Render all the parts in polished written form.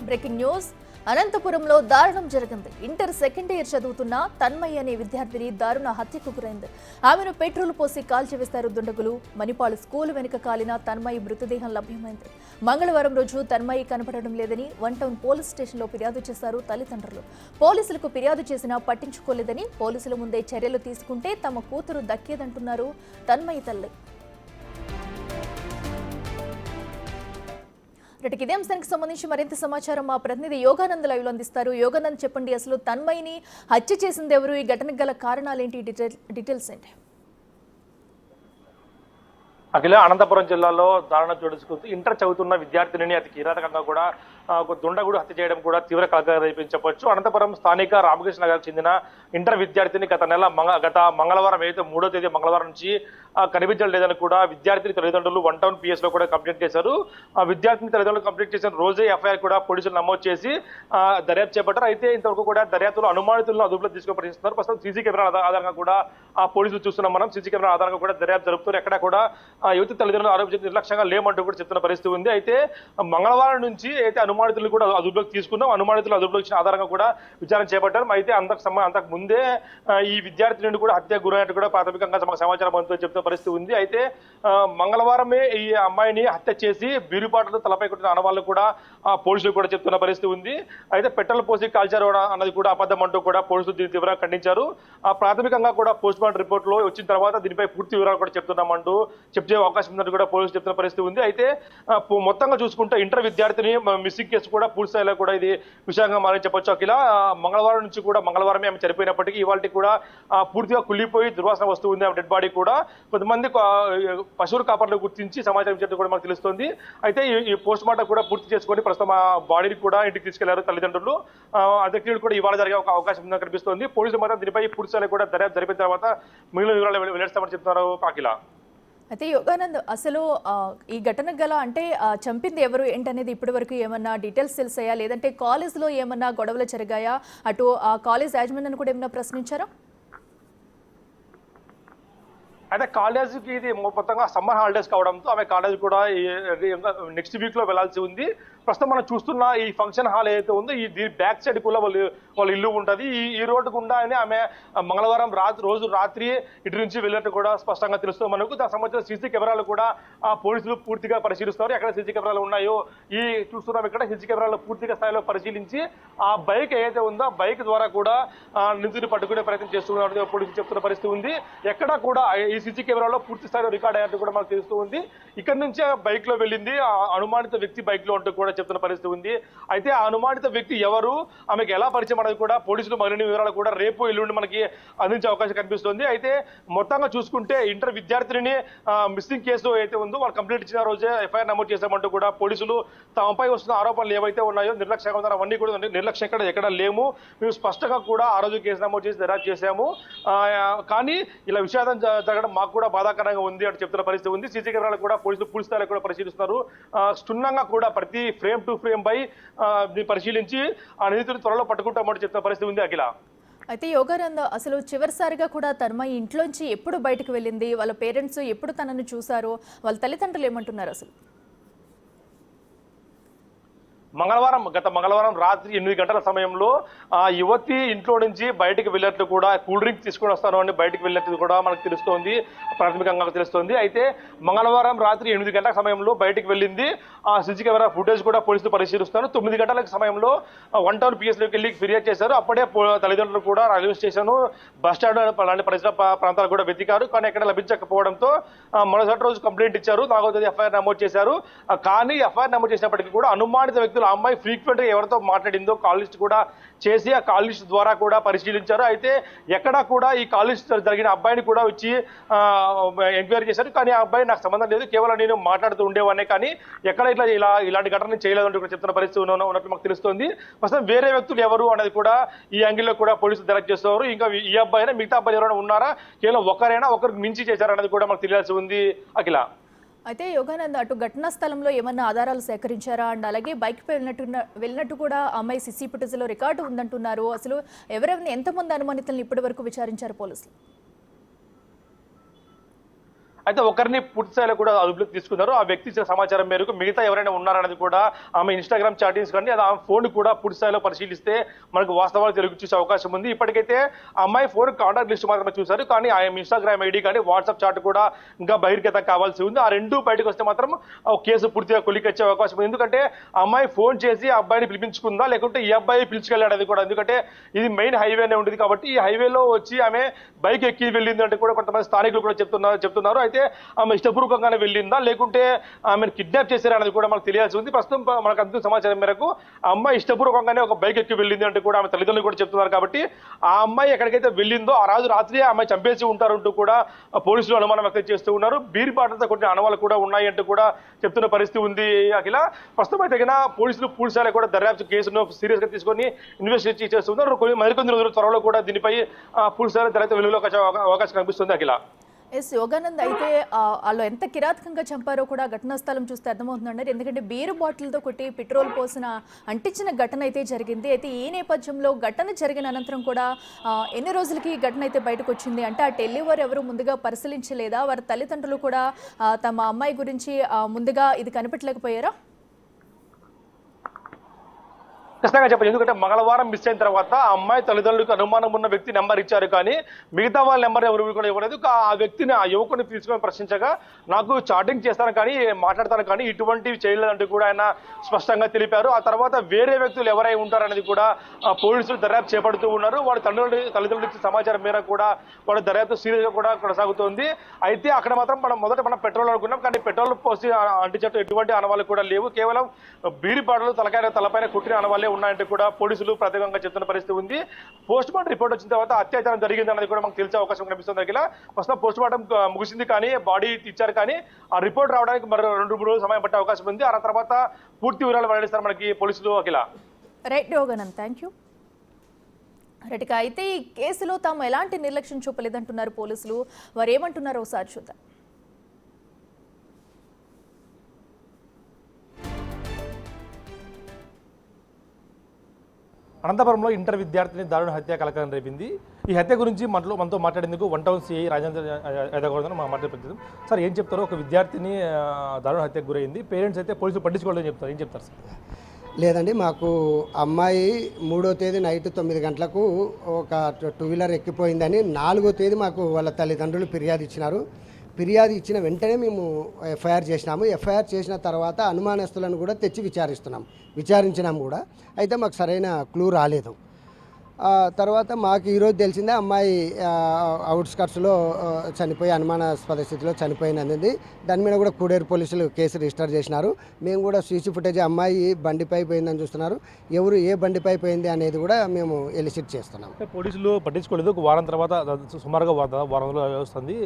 Breaking news. అనంతపురంలో దారుణం జరిగింది. ఇంటర్ సెకండ్ ఇయర్ చదువుతున్న తన్మయ్య అనే విద్యార్థిని దారుణ హత్యకు గురైంది. ఆమెను పెట్రోల్ పోసి కాల్చివేశారు దుండగులు. మణిపాల్ స్కూల్ వెనుక కాలిన తన్మయ్య మృతదేహం లభ్యమైంది. మంగళవారం రోజు తన్మయ్య కనపడడం లేదని వన్ టౌన్ పోలీస్ స్టేషన్లో ఫిర్యాదు చేశారు తల్లిదండ్రులు. పోలీసులకు ఫిర్యాదు చేసినా పట్టించుకోలేదని, పోలీసుల ముందే చర్యలు తీసుకుంటే తమ కూతురు దక్కేదంటున్నారు తన్మయ్య తల్లి. ఇదే అంశానికి సంబంధించి మరింత సమాచారం మా ప్రతినిధి యోగానంద్ లైవ్ లో అందిస్తారు. యోగానంద్, చెప్పండి, అసలు తన్మయ్యని హత్య చేసింది ఎవరు? ఈ ఘటనకు గల కారణాలేంటి? డీటెయిల్స్ ఏంటి? అఖిల, అనంతపురం జిల్లాలో దారుణం చోటుకుంది. ఇంటర్ చదువుతున్న విద్యార్థిని అతి కిరాతకంగా కూడా ఒక దుండగుడు హత్య చేయడం కూడా తీవ్ర కలకలం చెప్పొచ్చు. అనంతపురం స్థానిక రామకృష్ణ నగర్కు చెందిన ఇంటర్ విద్యార్థిని గత మంగళవారం అయితే 3వ తేదీ మంగళవారం నుంచి కనిపించడం లేదని కూడా విద్యార్థిని తల్లిదండ్రులు వన్ టౌన్ పిఎస్ లో కూడా కంప్లైంట్ చేశారు. ఆ విద్యార్థిని తల్లిదండ్రులు కంప్లైంట్ చేసిన రోజే ఎఫ్ఐఆర్ కూడా పోలీసులు నమోదు చేసి దర్యాప్తు చేపట్టారు. అయితే ఇంతవరకు కూడా దర్యాప్తులో అనుమానితులను అదుపులో తీసుకుని ప్రశ్నిస్తున్నారు. ప్రస్తుతం సీసీ కెమెరాల ఆధారంగా కూడా ఆ పోలీసులు చూస్తున్నాం. మనం సీసీ కెమెరా ఆధారంగా కూడా దర్యాప్తు జరుపుతారు. ఎక్కడ కూడా యువతి తల్లిదండ్రులు ఆరోగ్య నిర్లక్ష్యంగా లేమంటూ కూడా చెప్తున్న పరిస్థితి ఉంది. అయితే మంగళవారం నుంచి అయితే అనుమానితులు కూడా అదుపులోకి తీసుకున్నాం. అనుమానితులు అదుపులోకి ఇచ్చిన ఆధారంగా కూడా విచారణ చేపట్టారు. అయితే అంతకు ముందే ఈ విద్యార్థి నుండి కూడా హత్య గురైనట్టు కూడా ప్రాథమికంగా మాకు సమాచారం అందుతో చెప్తున్న పరిస్థితి ఉంది. అయితే మంగళవారమే ఈ అమ్మాయిని హత్య చేసి బీరుపాటలు తలపై కొట్టిన ఆనవాళ్ళు కూడా పోలీసులు కూడా చెప్తున్న పరిస్థితి ఉంది. అయితే పెట్రోల్ పోసి కాల్చారు అన్నది కూడా అబద్ధం అంటూ కూడా పోలీసులు దీన్ని తీవ్రంగా ఖండించారు. ప్రాథమికంగా కూడా పోస్ట్ మార్టం రిపోర్ట్ లో వచ్చిన తర్వాత దీనిపై పూర్తి వివరాలు కూడా చెప్తున్నామంటూ చెప్పే అవకాశం ఉందని కూడా పోలీసులు చెప్తున్న పరిస్థితి ఉంది. అయితే మొత్తంగా చూసుకుంటే ఇంటర్ విద్యార్థిని మిస్సింగ్ కేసు కూడా పూర్తి స్థాయిలో కూడా ఇది విషయంగా మారని చెప్పొచ్చు. అఖిల, మంగళవారం నుంచి కూడా మంగళవారమే ఆమె చనిపోయినప్పటికీ ఇవాళ కూడా పూర్తిగా కుళ్ళిపోయి దుర్వాసన వస్తూ ఉంది ఆమె డెడ్ బాడీ కూడా. కొంతమంది పశువుల కాపర్లు గుర్తించి సమాచారం ఇచ్చినట్టు కూడా మనకు తెలుస్తుంది. అయితే ఈ పోస్ట్ మార్టం కూడా పూర్తి చేసుకొని ప్రస్తుతం ఆ బాడీని కూడా ఇంటికి తీసుకెళ్లారు తల్లిదండ్రులు. అధ్యక్షుడు కూడా ఇవాళ జరిగే ఒక అవకాశం ఉందని కనిపిస్తోంది. పోలీసులు మాత్రం దీనిపై పూర్తి స్థాయిలో కూడా దర్యాప్తు జరిపిన తర్వాత మిగిలిన వివరాలు వెల్లడిస్తామని చెప్తున్నారు. అఖిల, అయితే యోగానంద్, అసలు ఈ ఘటనకు గల అంటే చంపింది ఎవరు ఏంటనేది ఇప్పటి వరకు ఏమన్నా డీటెయిల్స్ తెలిసాయా? లేదంటే కాలేజ్లో ఏమన్నా గొడవలు జరిగాయా? అటు ఆ కాలేజ్ యాజమాన్యాన్ని కూడా ఏమన్నా ప్రశ్నించారా? అయితే కాలేజీకి ఇది మొత్తంగా సమ్మర్ హాలిడేస్ కావడంతో ఆమె కాలేజ్ కూడా నెక్స్ట్ వీక్ లో వెళ్లాల్సి ఉంది. ప్రస్తుతం మనం చూస్తున్న ఈ ఫంక్షన్ హాల్ ఏదైతే ఉందో దీని బ్యాక్ సైడ్ కూడా వాళ్ళ ఇల్లు ఉంటుంది. ఈ రోడ్డు గుండా ఆమె మంగళవారం రోజు రాత్రి ఇటు నుంచి వెళ్ళినట్టు కూడా స్పష్టంగా తెలుస్తుంది మనకు. దానికి సంబంధించిన సీసీ కెమెరాలు కూడా పోలీసులు పూర్తిగా పరిశీలిస్తున్నారు. ఎక్కడ సీసీ కెమెరాలు ఉన్నాయో చూస్తున్నాం. ఇక్కడ సీసీ కెమెరాలు పూర్తిగా స్థాయిలో పరిశీలించి ఆ బైక్ ఏదైతే ఉందో బైక్ ద్వారా కూడా నిందితుడిని పట్టుకునే ప్రయత్నం చేస్తున్నట్టు పోలీసులు చెప్తున్న పరిస్థితి ఉంది. ఎక్కడ కూడా ఈ సీసీ కెమెరాలో పూర్తి స్థాయిలో రికార్డ్ అయ్యారంటూ కూడా మనకు తెలుస్తూ ఉంది. ఇక్కడ నుంచి బైక్ లో వెళ్ళింది అనుమానిత వ్యక్తి బైక్ లో ఉంటూ కూడా చెప్తున్న పరిస్థితి ఉంది. అయితే ఆ అనుమానిత వ్యక్తి ఎవరు, ఆమెకు ఎలా పరిచయం అనేది కూడా పోలీసులు మరిన్ని వివరాలు కూడా రేపు ఎల్లుండి మనకి అందించే అవకాశం కనిపిస్తుంది. అయితే మొత్తంగా చూసుకుంటే ఇంటర్ విద్యార్థిని మిస్సింగ్ కేసు అయితే ఉందో వాళ్ళు కంప్లైంట్ ఇచ్చిన రోజే ఎఫ్ఐఆర్ నమోదు చేశామంటూ కూడా పోలీసులు తమపై వస్తున్న ఆరోపణలు ఏవైతే ఉన్నాయో నిర్లక్ష్యంగా ఉన్నారో అవన్నీ కూడా నిర్లక్ష్యం ఎక్కడ లేము, మేము స్పష్టంగా కూడా ఆ రోజు కేసు నమోదు చేసి దర్యాప్తు చేశాము. కానీ ఇలా విషాదం జరగడం మాకు కూడా బాధాకరంగా ఉంది అని చెప్తున్న పరిస్థితి ఉంది. సీసీ కెమెరాలు కూడా పోలీసులు పూర్తి స్థాయిలో కూడా పరిశీలిస్తున్నారు. క్షుణ్ణంగా కూడా ప్రతి ఫ్రేమ్ టు ఫ్రేమ్ పై పరిశీలించి ఆ నిందితుడిని త్వరలో పట్టుకుంటామని చెప్తున్న పరిస్థితి ఉంది. అఖిల, అయితే యోగానంద్, అసలు చివరిసారిగా కూడా తన్మయ్య ఇంట్లోంచి ఎప్పుడు బయటకు వెళ్ళింది? వాళ్ళ పేరెంట్స్ ఎప్పుడు తనను చూసారో? వాళ్ళ తల్లిదండ్రులు ఏమంటున్నారు? అసలు గత మంగళవారం రాత్రి 8 గంటల సమయంలో ఆ యువతి ఇంట్లో నుంచి బయటకు వెళ్ళినట్లు కూడా కూల్ డ్రింక్ తీసుకొని వస్తాను అని బయటకు వెళ్ళినట్లు కూడా మనకు తెలుస్తోంది, ప్రాథమికంగా తెలుస్తోంది. అయితే మంగళవారం రాత్రి 8 గంటల సమయంలో బయటకు వెళ్ళింది. ఆ సీసీ కెమెరా ఫుటేజ్ కూడా పోలీసులు పరిశీలిస్తున్నారు. 9 గంటల సమయంలో వన్ టౌన్ పిఎస్లోకి వెళ్ళి ఫిర్యాదు చేశారు. అప్పుడే తల్లిదండ్రులు కూడా రైల్వే స్టేషన్, బస్ స్టాండ్ అలాంటి పరిసర ప్రాంతాలు కూడా వెతికారు. కానీ ఎక్కడ లభించకపోవడంతో మరోసారి రోజు కంప్లైంట్ ఇచ్చారు. 4వ తేదీ ఎఫ్ఐఆర్ నమోదు చేశారు. కానీ ఎఫ్ఐఆర్ నమోదు చేసినప్పటికీ కూడా అనుమానిత వ్యక్తులు ఆ అమ్మాయి ఫ్రీక్వెంట్ గా ఎవరితో మాట్లాడిందో కాల్ లిస్ట్ కూడా చేసి ఆ కాల్ లిస్ట్ ద్వారా కూడా పరిశీలించారు. అయితే ఎక్కడా కూడా ఈ కాల్ లిస్ట్ జరిగిన అబ్బాయిని కూడా వచ్చి ఎంక్వైరీ చేశారు. కానీ ఆ అబ్బాయి నాకు సంబంధం లేదు, కేవలం నేను మాట్లాడుతూ ఉండేవాడినే, కానీ ఎక్కడ ఇలాంటి ఘటన చేయలేదంటూ కూడా చెప్తున్న పరిస్థితి ఉన్నట్లు మాకు తెలుస్తోంది. ప్రస్తుతం వేరే వ్యక్తులు ఎవరు అనేది కూడా ఈ యాంగిల్లో కూడా పోలీసులు దర్యాప్తు చేస్తున్నారు. ఇంకా ఈ అబ్బాయినా మిగతా అబ్బాయి ఎవరైనా ఉన్నారా, కేవలం ఒకరికి మించి చేశారనేది కూడా మనకు తెలియాల్సి ఉంది. అఖిల, అయితే యోగానంద్, అటు ఘటనా స్థలంలో ఏమన్నా ఆధారాలు సేకరించారా? అండ్ అలాగే బైక్ పై వెళ్ళినట్టు కూడా అమ్మాయి సీసీ ఫుటేజ్ లో రికార్డు ఉందంటున్నారు. అసలు ఎంతమంది అనుమానితులను ఇప్పటి వరకు విచారించారు పోలీసులు? అయితే ఒకరిని పూర్తి స్థాయిలో కూడా అదుపులోకి తీసుకున్నారు. ఆ వ్యక్తి ఇచ్చిన సమాచారం మేరకు మిగతా ఎవరైనా ఉన్నారనేది కూడా ఆమె ఇన్స్టాగ్రామ్ చాటింగ్స్ కానీ అది ఆమె ఫోన్ కూడా పూర్తి స్థాయిలో పరిశీలిస్తే మనకు వాస్తవాలు తెలుగు చూసే అవకాశం ఉంది. ఇప్పటికైతే ఆ అమ్మాయి ఫోన్ కాంటాక్ట్ లిస్ట్ మాత్రమే చూశారు, కానీ ఆయన ఇన్స్టాగ్రామ్ ఐడి కానీ వాట్సాప్ చాట్ కూడా ఇంకా బహిర్గతం కావాల్సి ఉంది. ఆ రెండు బయటకు వస్తే మాత్రం కేసు పూర్తిగా కొలికొచ్చే అవకాశం ఉంది. ఎందుకంటే ఆ అమ్మాయి ఫోన్ చేసి ఆ అబ్బాయిని పిలిపించుకుందా లేకుంటే ఈ అబ్బాయి పిలుచుకెళ్ళాడు అది కూడా. ఎందుకంటే ఇది మెయిన్ హైవేనే ఉంటుంది కాబట్టి ఈ హైవేలో వచ్చి ఆమె బైక్ ఎక్కి వెళ్ళింది అంటే కూడా కొంతమంది స్థానికులు కూడా చెప్తున్నారు. అయితే ఆమె ఇష్టపూర్వకంగానే వెళ్ళిందా లేకుంటే ఆమెను కిడ్నాప్ చేశారా అనేది కూడా మనకు తెలియాల్సి ఉంది. ప్రస్తుతం మనకు అందుతున్న సమాచారం మేరకు ఆ అమ్మాయి ఇష్టపూర్వకంగానే ఒక బైక్ ఎక్కి వెళ్ళింది అంటే కూడా ఆమె తల్లిదండ్రులు కూడా చెప్తున్నారు. కాబట్టి ఆ అమ్మాయి ఎక్కడికైతే వెళ్ళిందో ఆ రోజు రాత్రి ఆ అమ్మాయి చంపేసి ఉంటారంటూ కూడా పోలీసులు అనుమానం వ్యక్తం చేస్తూ ఉన్నారు. బీర్ బాటలతో కొన్ని ఆనవాళ్ళు కూడా ఉన్నాయి అంటూ కూడా చెప్తున్న పరిస్థితి ఉంది. అఖిల, ప్రస్తుతం అయితే పోలీసులు పూర్తిస్థాయిలో కూడా దర్యాప్తు కేసును సీరియస్ గా తీసుకొని ఇన్వెస్టిగేట్ చేస్తున్నారు. మరికొన్ని రోజుల త్వరలో కూడా దీనిపై పూర్తిస్థాయిలో దర్యాప్తు వెలుగులోకి వచ్చే అవకాశం కనిపిస్తుంది. అఖిల, ఎస్ యోగానంద్, అయితే వాళ్ళు ఎంత కిరాతకంగా చంపారో కూడా ఘటనా స్థలం చూస్తే అర్థమవుతుందండి. ఎందుకంటే బీరు బాటిల్తో కొట్టి పెట్రోల్ పోసిన అంటించిన ఘటన అయితే జరిగింది. అయితే ఈ నేపథ్యంలో ఘటన జరిగిన అనంతరం కూడా ఎన్ని రోజులకి ఈ ఘటన అయితే బయటకు వచ్చింది అంటే ఆ టెల్లివారు ఎవరు ముందుగా పరిశీలించలేదా? వారి తల్లిదండ్రులు కూడా తమ అమ్మాయి గురించి ముందుగా ఇది కనిపెట్టలేకపోయారా? ఖచ్చితంగా చెప్పచ్చు. ఎందుకంటే మంగళవారం మిస్ అయిన తర్వాత ఆ అమ్మాయి తల్లిదండ్రులకు అనుమానం ఉన్న వ్యక్తి నెంబర్ ఇచ్చారు, కానీ మిగతా వాళ్ళ నెంబర్ ఎవరు కూడా ఇవ్వలేదు. ఆ వ్యక్తిని ఆ యువకుని తీసుకొని ప్రశ్నించగా నాకు చాటింగ్ చేస్తాను కానీ మాట్లాడతాను కానీ ఇటువంటివి చేయలేదంటూ కూడా ఆయన స్పష్టంగా తెలిపారు. ఆ తర్వాత వేరే వ్యక్తులు ఎవరై ఉంటారనేది కూడా పోలీసులు దర్యాప్తు చేపడుతూ ఉన్నారు. వాళ్ళ తల్లిదండ్రులు ఇచ్చిన సమాచారం మేరకు కూడా వాళ్ళ దర్యాప్తు సీరియస్ గా కూడా కొనసాగుతోంది. అయితే అక్కడ మాత్రం మనం పెట్రోల్ అనుకున్నాం, కానీ పెట్రోల్ పోసి అంటించట్టు ఎటువంటి ఆనవాళ్ళు కూడా లేవు. కేవలం బీరి పాటలు తలపైన కుట్టిన ఆనవాళ్ళే ఉన్నాయంటే కూడా పోలీసులు ప్రత్యేకంగా చెప్తున్న పరిస్థితి ఉంది. పోస్ట్ మార్టం రిపోర్ట్ వచ్చిన తర్వాత అత్యాచారం జరిగింది అనేది కూడా మనకు తెలిసే అవకాశం కనిపిస్తుంది. దగ్గర ప్రస్తుతం పోస్ట్ మార్టం ముగిసింది, కానీ బాడీ ఇచ్చారు, కానీ ఆ రిపోర్ట్ రావడానికి మరో 2-3 రోజులు సమయం పట్టే అవకాశం ఉంది. ఆ తర్వాత పూర్తి వివరాలు వెల్లడిస్తారు మనకి పోలీసులు. Akhila, right Yoganand, thank you. Right, అయితే ఈ కేసులో తాము ఎలాంటి నిర్లక్ష్యం చూపలేదంటున్నారు పోలీసులు. వారు ఏమంటున్నారో ఒకసారి చూద్దాం. అనంతపురంలో ఇంటర్ విద్యార్థిని దారుణ హత్య కలకలం రేపింది. ఈ హత్య గురించి మనతో మాట్లాడేందుకు 1 టౌన్ సిఐ రాజేంద్ర మా మాట్లాడుతున్నాం. సార్, ఏం చెప్తారు? ఒక విద్యార్థిని దారుణ హత్యకు గురైంది, పేరెంట్స్ అయితే పోలీసులు పట్టించుకోవాలని చెప్తారు, ఏం చెప్తారు సార్? లేదండి, మాకు అమ్మాయి 3వ తేదీ నైట్ 9 గంటలకు ఒక 2 వీలర్ ఎక్కిపోయిందని 4వ తేదీ మాకు వాళ్ళ తల్లిదండ్రులు ఫిర్యాదు ఇచ్చినారు. ఫిర్యాదు ఇచ్చిన వెంటనే మేము ఎఫ్ఐఆర్ చేసినాము. ఎఫ్ఐఆర్ చేసిన తర్వాత అనుమానస్తులను కూడా తెచ్చి విచారించినాము కూడా. అయితే మాకు సరైన క్లూ రాలేదు. తర్వాత మాకు ఈరోజు తెలిసిందే అమ్మాయి అవుట్స్కట్స్లో చనిపోయి అనుమానాస్పద స్థితిలో చనిపోయినది. దాని మీద కూడా కూడేరు పోలీసులు కేసు రిజిస్టర్ చేసినారు. మేము కూడా సీసీ ఫుటేజ్ అమ్మాయి బండిపై పోయిందని చూస్తున్నారు. ఎవరు ఏ బండిపై పోయింది అనేది కూడా మేము ఎలిసిట్ చేస్తున్నాం. పోలీసులు పట్టించుకోలేదు. ఒక వారం తర్వాత సుమారుగా వారం రోజులు వస్తుంది,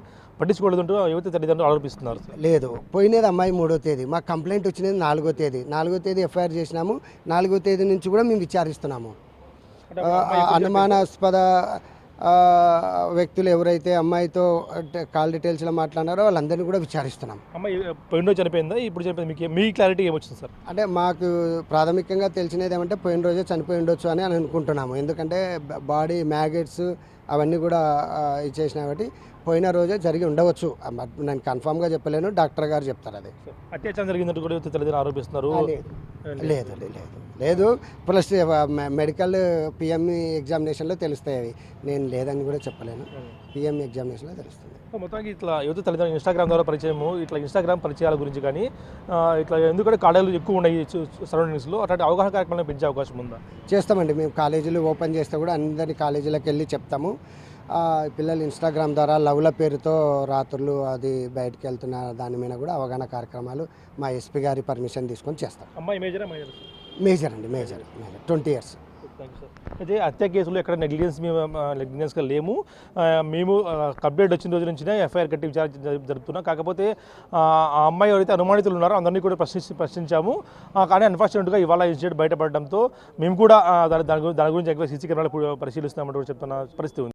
పట్టించుకోలేదు అంటూ యువతి తల్లిదండ్రులు ఆరోపిస్తున్నారు. లేదు, పోయినది అమ్మాయి 3వ తేదీ, మాకు కంప్లైంట్ వచ్చినది 4వ తేదీ. 4వ తేదీ ఎఫ్ఐఆర్ చేసినాము. 4వ తేదీ నుంచి కూడా మేము విచారిస్తున్నాము. అనుమానాస్పద వ్యక్తులు ఎవరైతే అమ్మాయితో కాల్ డీటెయిల్స్లో మాట్లాడారో వాళ్ళందరినీ కూడా విచారిస్తున్నాం. అమ్మాయి పోయిన రోజు చనిపోయిందా, ఇప్పుడు చనిపోయింది? మీ క్లారిటీ ఏమొచ్చింది సార్? అంటే మాకు ప్రాథమికంగా తెలిసినది ఏమంటే పోయిన రోజే చనిపోయి ఉండొచ్చు అని అనుకుంటున్నాము. ఎందుకంటే బాడీ మ్యాగెట్స్ అవన్నీ కూడా ఇచ్చేసినా కాబట్టి పోయిన రోజే జరిగి ఉండవచ్చు. నేను కన్ఫామ్గా చెప్పలేను, డాక్టర్ గారు చెప్తారు. అది అత్యాచారం జరిగిందంటూ కూడా తల్లిదండ్రులు ఆరోపిస్తున్నారు. లేదు లేదు లేదు, ప్లస్ మెడికల్ పిఎంఈ ఎగ్జామినేషన్లో తెలుస్తాయి అవి. నేను లేదని కూడా చెప్పలేను, పిఎంఈ ఎగ్జామినేషన్లో తెలుస్తుంది. మొత్తానికి ఇట్లా యువత తల్లిదండ్రులు ఇన్స్టాగ్రామ్ ద్వారా పరిచయము, ఇట్లా ఇన్స్టాగ్రామ్ పరిచయాల గురించి కానీ ఇట్లా ఎందుకంటే కాలేజీలు ఎక్కువ ఉన్నాయి సరౌండింగ్స్లో, అట్లాంటి అవగాహన కార్యక్రమాలు పెంచే అవకాశం ఉందా? చేస్తామండి. మేము కాలేజీలు ఓపెన్ చేస్తే కూడా అందరి కాలేజీలకు వెళ్ళి చెప్తాము. పిల్లలు ఇన్స్టాగ్రామ్ ద్వారా లవ్ల పేరుతో రాత్రులు అది బయటకు వెళ్తున్న దాని మీద కూడా అవగాహన కార్యక్రమాలు మా ఎస్పీ గారి పర్మిషన్ తీసుకొని చేస్తాం. అమ్మాయి మేజర్ అండి, మేజర్ 20 years. అయితే హత్య కేసులో ఎక్కడ నెగ్లిజెన్స్గా లేము. మేము కంప్లైంట్ వచ్చిన రోజు నుంచి ఎఫ్ఐఆర్ కట్టి విచారణ జరుపుతున్నాం. కాకపోతే ఆ అమ్మాయి ఎవరైతే అనుమానితులు ఉన్నారో అందరినీ కూడా ప్రశ్నించాము. కానీ అన్ఫార్చునేట్గా ఇవాళ ఇన్సిడెంట్ బయటపడడంతో మేము కూడా దాని గురించి ఎక్కువ సీసీ కెమెరాలు పరిశీలిస్తున్నామంటూ చెప్తున్న పరిస్థితి ఉంది.